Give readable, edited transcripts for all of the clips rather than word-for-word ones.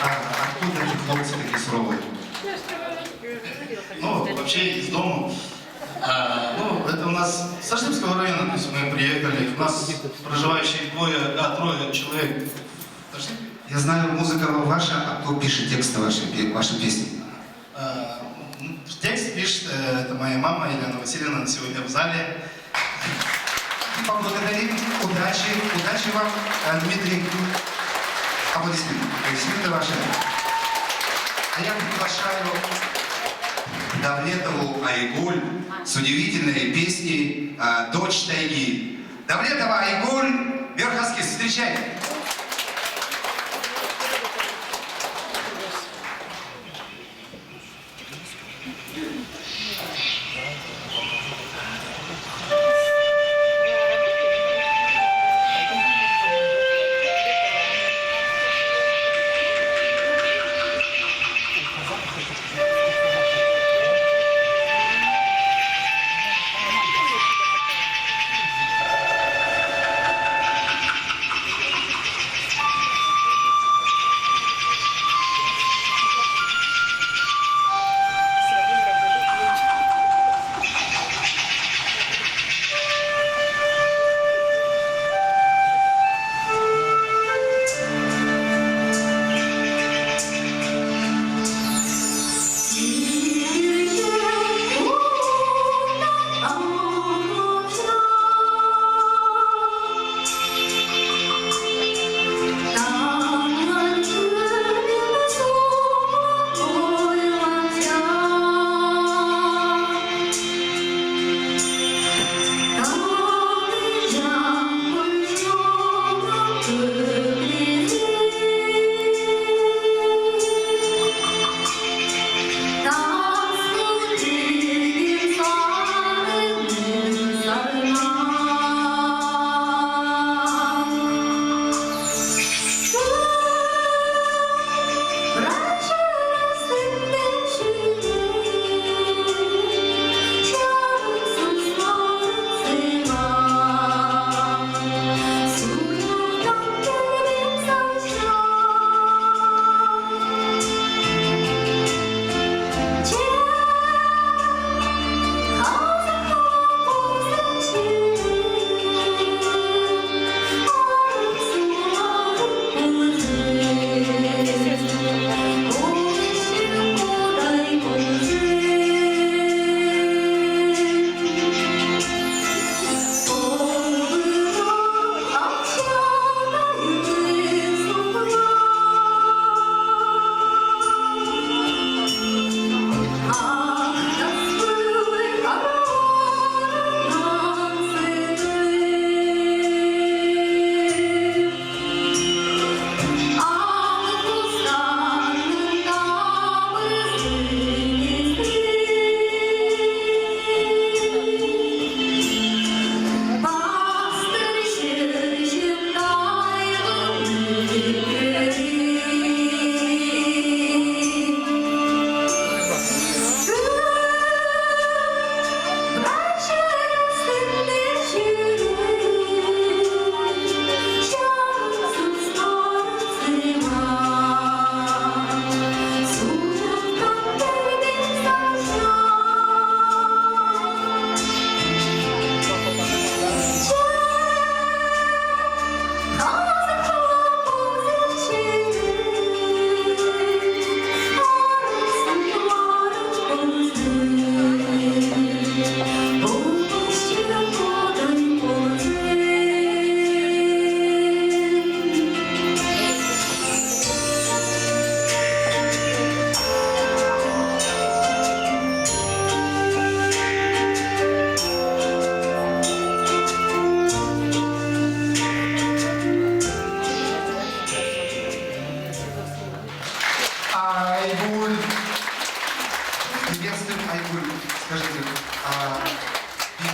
Откуда эти хлопцы такие суровые? Ну, вообще из дома. Ну, это у нас с Сашимского района, то есть мы приехали, у нас проживающие трое человек. Я знаю, музыка ваша, а кто пишет тексты вашей песни? Текст пишет, это моя мама Елена Васильевна, она сегодня в зале. Поблагодарим, удачи вам, Дмитрий. Аплодисменты ваши. А я приглашаю Давлетову Айгуль с удивительной песней «Дочь тайги». Давлетова Айгуль, Верхоскиз, встречайте.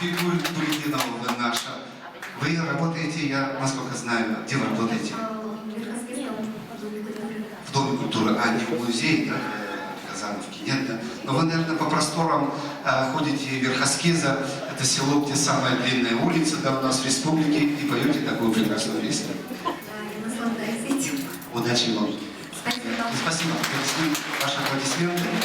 Бибигуль Тулетинова вы наша. Вы работаете, я насколько знаю, где вы работаете? В Доме культуры, а не в музее, да? В Казановке нет, да? Но вы, наверное, по просторам ходите Верхоскиза, это село, где самая длинная улица, да, у нас в республике, и поете такую прекрасную песню. Удачи вам. Спасибо. Ваши аплодисменты.